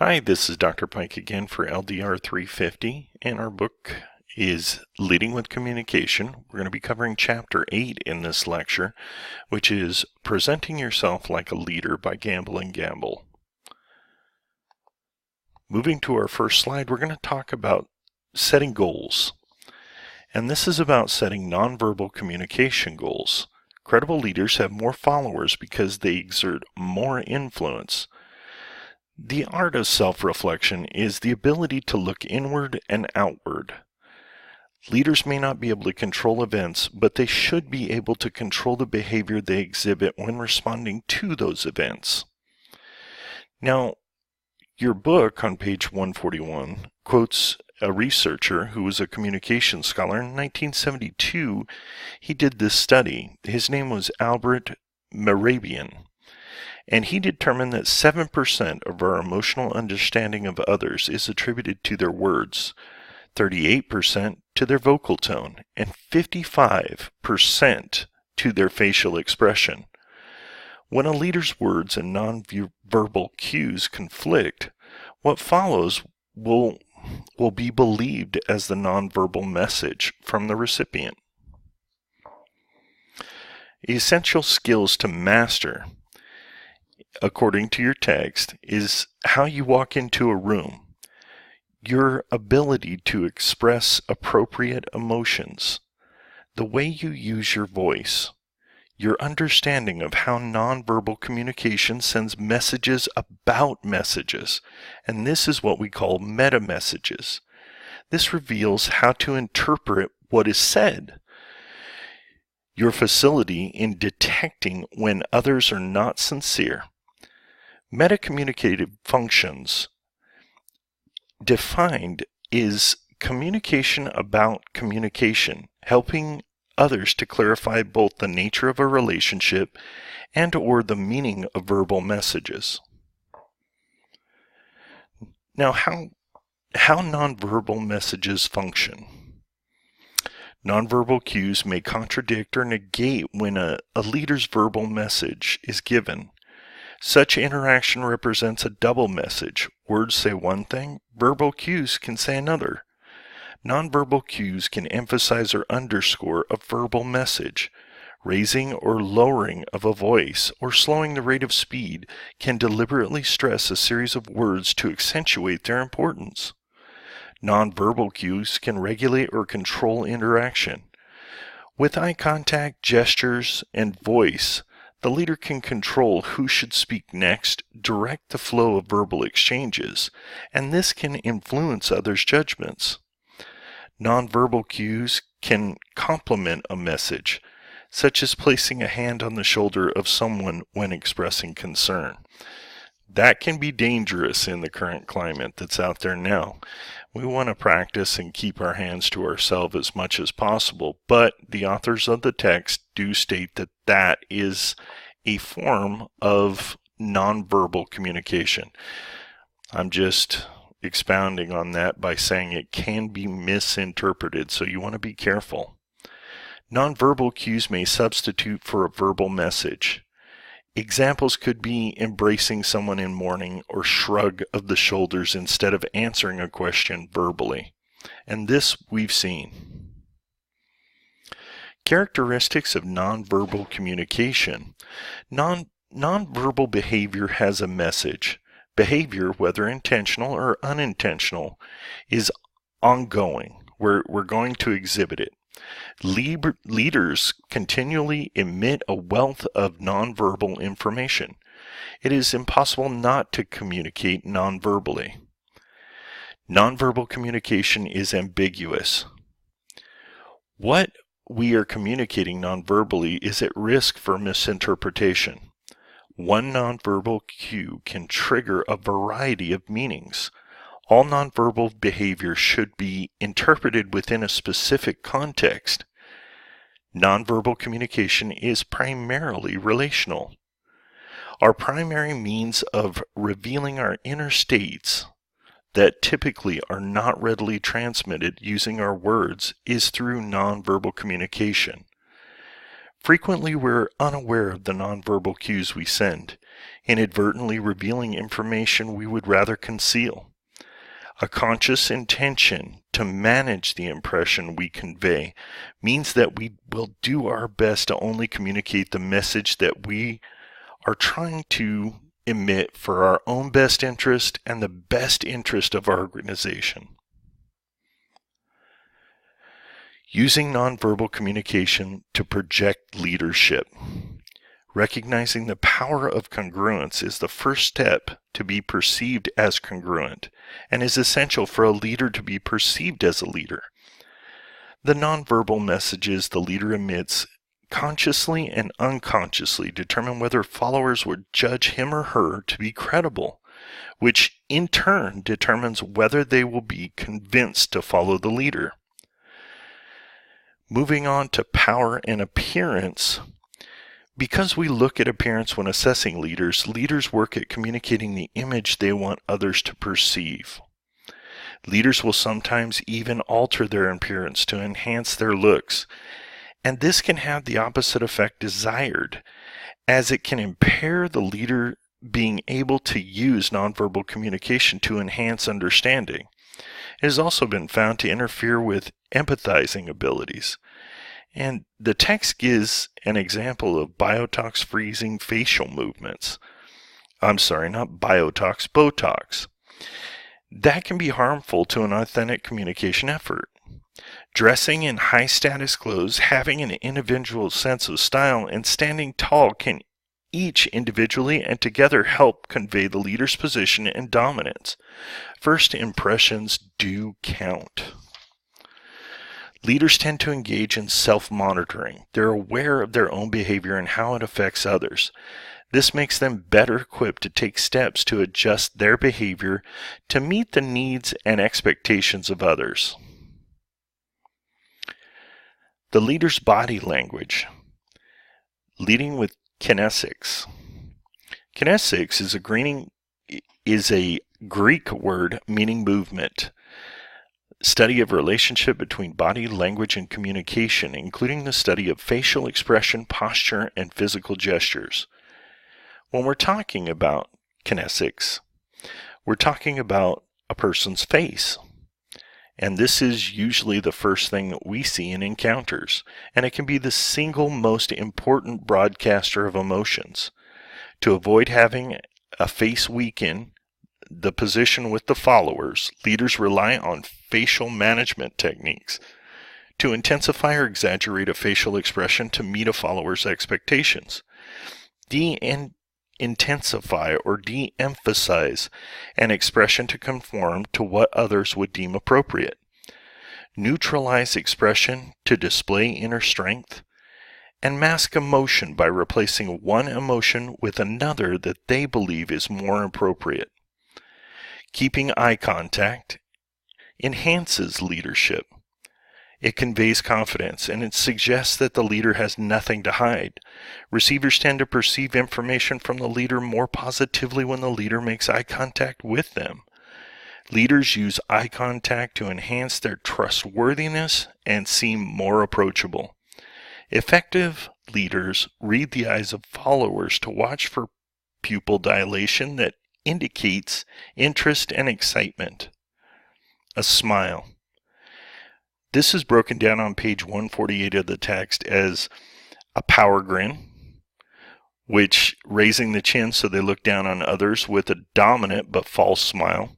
Hi, this is Dr. Pike again for LDR350, and our book is Leading with Communication. We're going to be covering Chapter 8 in this lecture, which is Presenting Yourself Like a Leader by Gamble and Gamble. Moving to our first slide, we're going to talk about setting goals. And this is about setting nonverbal communication goals. Credible leaders have more followers because they exert more influence. The art of self-reflection is the ability to look inward and outward. Leaders may not be able to control events, but they should be able to control the behavior they exhibit when responding to those events. Now, your book on page 141 quotes a researcher who was a communication scholar. In 1972, he did this study. His name was Albert Mehrabian. And he determined that 7% of our emotional understanding of others is attributed to their words, 38% to their vocal tone, and 55% to their facial expression. When a leader's words and nonverbal cues conflict, what follows will be believed as the nonverbal message from the recipient. Essential skills to master, according to your text, is how you walk into a room, your ability to express appropriate emotions, the way you use your voice, your understanding of how nonverbal communication sends messages about messages, and this is what we call meta-messages. This reveals how to interpret what is said. Your facility in detecting when others are not sincere. Meta-communicative functions defined is communication about communication, helping others to clarify both the nature of a relationship and or the meaning of verbal messages. Now, how nonverbal messages function. Nonverbal cues may contradict or negate when a leader's verbal message is given. Such interaction represents a double message. Words say one thing, verbal cues can say another. Nonverbal cues can emphasize or underscore a verbal message. Raising or lowering of a voice or slowing the rate of speed can deliberately stress a series of words to accentuate their importance. Nonverbal cues can regulate or control interaction. With eye contact, gestures, and voice, the leader can control who should speak next, direct the flow of verbal exchanges, and this can influence others' judgments. Nonverbal cues can complement a message, such as placing a hand on the shoulder of someone when expressing concern. That can be dangerous in the current climate that's out there now. We want to practice and keep our hands to ourselves as much as possible, but the authors of the text do state that that is a form of nonverbal communication. I'm just expounding on that by saying it can be misinterpreted, so you want to be careful. Nonverbal cues may substitute for a verbal message. Examples could be embracing someone in mourning or shrug of the shoulders instead of answering a question verbally. And this we've seen. Characteristics of nonverbal communication. Nonverbal behavior has a message. Behavior, whether intentional or unintentional, is ongoing. We're going to exhibit it. Leaders continually emit a wealth of nonverbal information. It is impossible not to communicate nonverbally. Nonverbal communication is ambiguous. What we are communicating nonverbally is at risk for misinterpretation. One nonverbal cue can trigger a variety of meanings. All nonverbal behavior should be interpreted within a specific context. Nonverbal communication is primarily relational. Our primary means of revealing our inner states that typically are not readily transmitted using our words is through nonverbal communication. Frequently, we're unaware of the nonverbal cues we send. inadvertently revealing information we would rather conceal. A conscious intention to manage the impression we convey means that we will do our best to only communicate the message that we are trying to emit for our own best interest and the best interest of our organization. Using nonverbal communication to project leadership. Recognizing the power of congruence is the first step to be perceived as congruent and is essential for a leader to be perceived as a leader. The nonverbal messages the leader emits consciously and unconsciously determine whether followers would judge him or her to be credible, which in turn determines whether they will be convinced to follow the leader. Moving on to power and appearance. Because we look at appearance when assessing leaders, leaders work at communicating the image they want others to perceive. Leaders will sometimes even alter their appearance to enhance their looks, and this can have the opposite effect desired, as it can impair the leader being able to use nonverbal communication to enhance understanding. It has also been found to interfere with empathizing abilities. And the text gives an example of Botox freezing facial movements. I'm sorry, not Botox, Botox. That can be harmful to an authentic communication effort. Dressing in high-status clothes, having an individual sense of style, and standing tall can each individually and together help convey the leader's position and dominance. First impressions do count. Leaders tend to engage in self-monitoring. They're aware of their own behavior and how it affects others. This makes them better equipped to take steps to adjust their behavior to meet the needs and expectations of others. The leader's body language. Leading with kinesics. Kinesics is a Greek word meaning movement. Study of relationship between body language and communication, including the study of facial expression, posture, and physical gestures. When we're talking about kinesics, we're talking about a person's face. And this is usually the first thing that we see in encounters, and it can be the single most important broadcaster of emotions. To avoid having a face weaken the position with the followers, leaders rely on facial management techniques to intensify or exaggerate a facial expression to meet a follower's expectations. De-intensify or de-emphasize an expression to conform to what others would deem appropriate. Neutralize expression to display inner strength. And mask emotion by replacing one emotion with another that they believe is more appropriate. Keeping eye contact enhances leadership. It conveys confidence, and it suggests that the leader has nothing to hide. Receivers tend to perceive information from the leader more positively when the leader makes eye contact with them. Leaders use eye contact to enhance their trustworthiness and seem more approachable. Effective leaders read the eyes of followers to watch for pupil dilation that indicates interest and excitement. A smile. This is broken down on page 148 of the text as a power grin, which raising the chin so they look down on others with a dominant but false smile.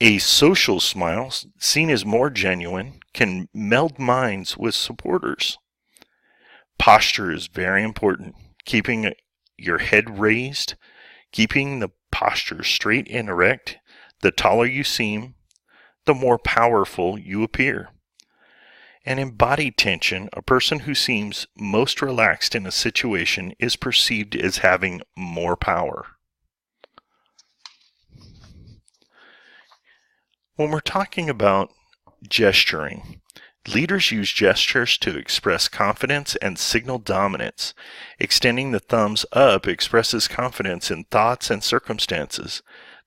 A social smile, seen as more genuine, can meld minds with supporters. Posture is very important. Keeping your head raised, keeping the posture straight and erect. The taller you seem, the more powerful you appear. And in body tension, a person who seems most relaxed in a situation is perceived as having more power. When we're talking about gesturing, leaders use gestures to express confidence and signal dominance. Extending the thumbs up expresses confidence in thoughts and circumstances.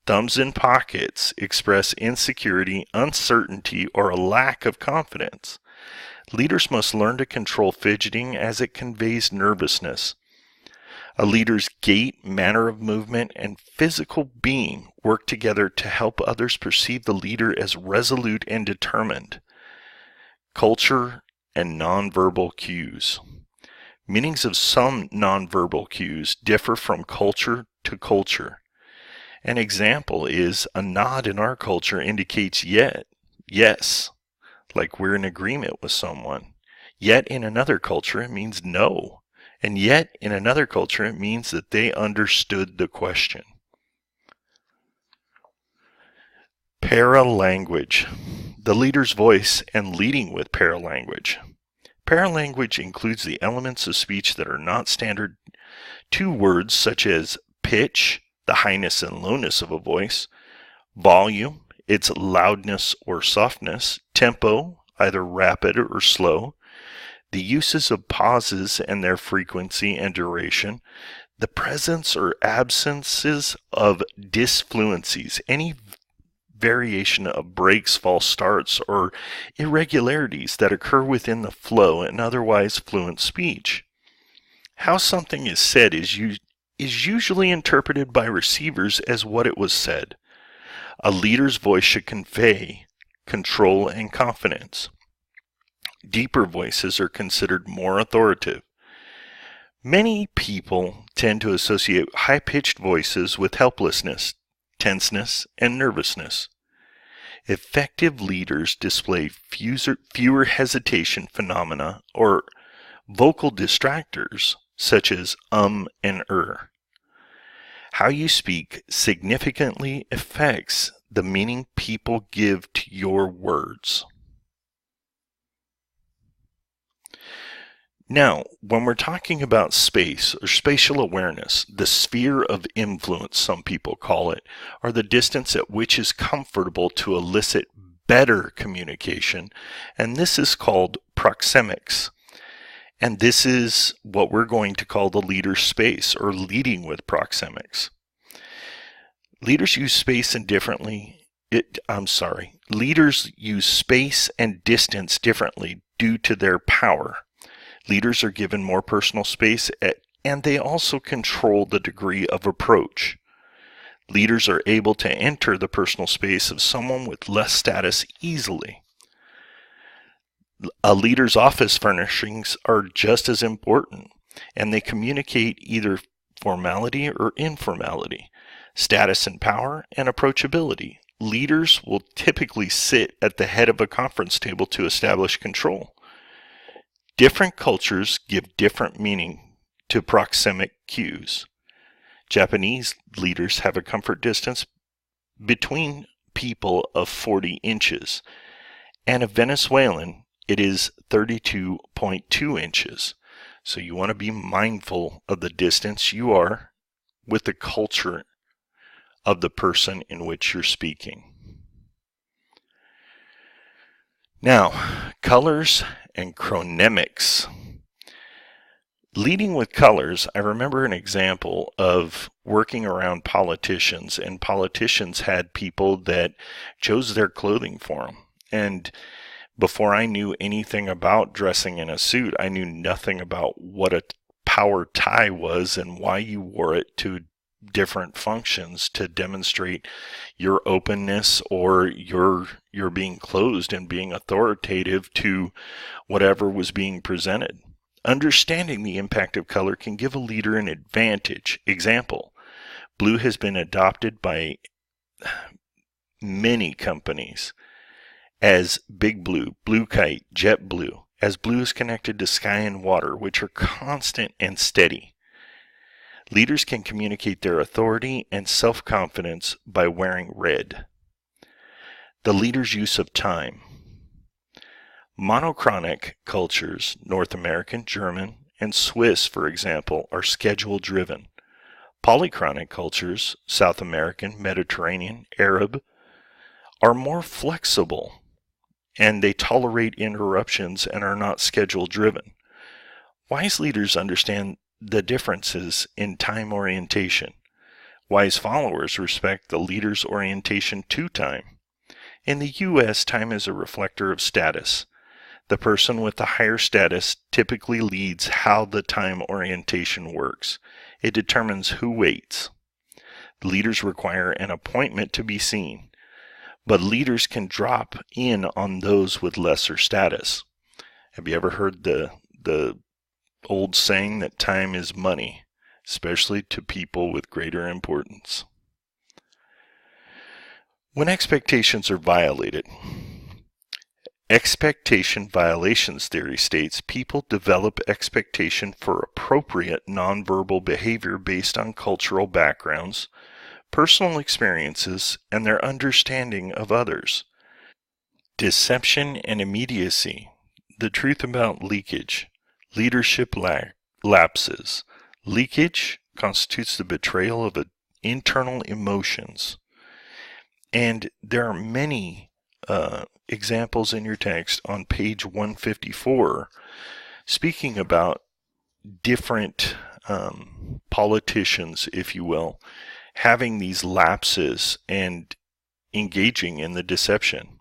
Thumbs in pockets express insecurity, uncertainty, or a lack of confidence. Leaders must learn to control fidgeting as it conveys nervousness. A leader's gait, manner of movement, and physical being work together to help others perceive the leader as resolute and determined. Culture and nonverbal cues. Meanings of some nonverbal cues differ from culture to culture. An example is a nod in our culture indicates yes, like we're in agreement with someone. Yet in another culture it means no. And yet in another culture it means that they understood the question. Paralanguage. The leader's voice and leading with paralanguage. Paralanguage includes the elements of speech that are not standard to words such as pitch, the highness and lowness of a voice, volume, its loudness or softness, tempo, either rapid or slow, the uses of pauses and their frequency and duration, the presence or absences of disfluencies, any variation of breaks, false starts, or irregularities that occur within the flow and otherwise fluent speech. How something is said is usually interpreted by receivers as what it was said. A leader's voice should convey control and confidence. Deeper voices are considered more authoritative. Many people tend to associate high-pitched voices with helplessness, tenseness, and nervousness. Effective leaders display fewer hesitation phenomena or vocal distractors such as and How you speak significantly affects the meaning people give to your words. Now, when we're talking about space or spatial awareness, the sphere of influence, some people call it, or the distance at which is comfortable to elicit better communication, and this is called proxemics. And this is what we're going to call the leader's space, or leading with proxemics. Leaders use space and Leaders use space and distance differently due to their power. Leaders are given more personal space, and they also control the degree of approach. Leaders are able to enter the personal space of someone with less status easily. A leader's office furnishings are just as important, and they communicate either formality or informality, status and power, and approachability. Leaders will typically sit at the head of a conference table to establish control. Different cultures give different meaning to proxemic cues. Japanese leaders have a comfort distance between people of 40 inches, and a Venezuelan, it is 32.2 inches. So you want to be mindful of the distance you are with the culture of the person in which you're speaking. Now, colors and chronemics. Leading with colors, I remember an example of working around politicians, and politicians had people that chose their clothing for them. And before I knew anything about dressing in a suit, I knew nothing about what a power tie was and why you wore it to different functions to demonstrate your openness or your being closed and being authoritative to whatever was being presented. Understanding the impact of color can give a leader an advantage. Example, blue has been adopted by many companies as Big Blue, Blue Kite, Jet Blue, as blue is connected to sky and water, which are constant and steady. Leaders can communicate their authority and self-confidence by wearing red. The leader's use of time. Monochronic cultures, North American, German, and Swiss, for example, are schedule-driven. Polychronic cultures, South American, Mediterranean, Arab, are more flexible, and they tolerate interruptions and are not schedule-driven. Wise leaders understand the differences in time orientation. Wise followers respect the leader's orientation to time. In the U.S., time is a reflector of status. The person with the higher status typically leads how the time orientation works. It determines who waits. Leaders require an appointment to be seen, but leaders can drop in on those with lesser status. Have you ever heard the old saying that time is money, especially to people with greater importance? When expectations are violated, expectation violations theory states people develop expectation for appropriate nonverbal behavior based on cultural backgrounds, personal experiences, and their understanding of others. Deception and immediacy. The truth about leakage. Leadership lapses. Leakage constitutes the betrayal of internal emotions. And there are many examples in your text on page 154 speaking about different politicians, if you will, having these lapses and engaging in the deception.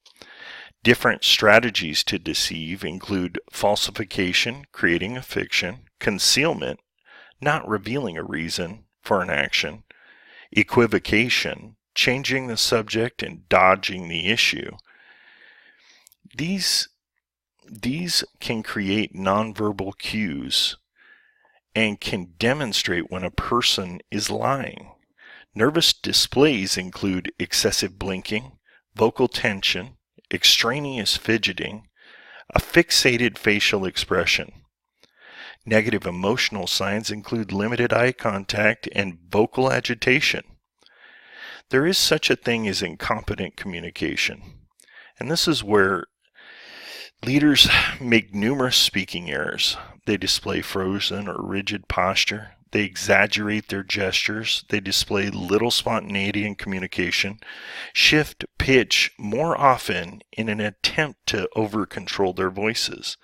Different strategies to deceive include falsification, creating a fiction, concealment, not revealing a reason for an action, equivocation, changing the subject and dodging the issue. These can create nonverbal cues and can demonstrate when a person is lying. Nervous displays include excessive blinking, vocal tension, extraneous fidgeting, a fixated facial expression. Negative emotional signs include limited eye contact and vocal agitation. There is such a thing as incompetent communication, and this is where leaders make numerous speaking errors. They display frozen or rigid posture. They exaggerate their gestures. They display little spontaneity in communication, shift pitch more often in an attempt to over-control their voices.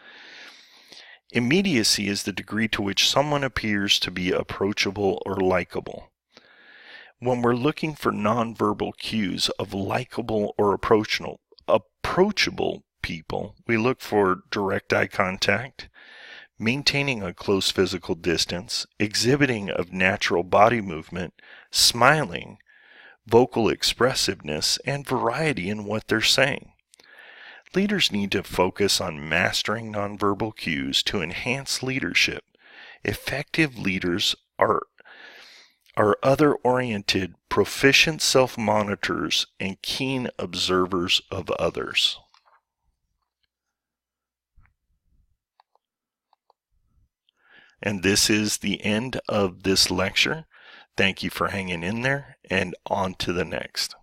Immediacy is the degree to which someone appears to be approachable or likable. When we're looking for nonverbal cues of likable or approachable people, we look for direct eye contact, maintaining a close physical distance, exhibiting of natural body movement, smiling, vocal expressiveness, and variety in what they're saying. Leaders need to focus on mastering nonverbal cues to enhance leadership. Effective leaders are other-oriented, proficient self-monitors, and keen observers of others. And this is the end of this lecture. Thank you for hanging in there, and on to the next.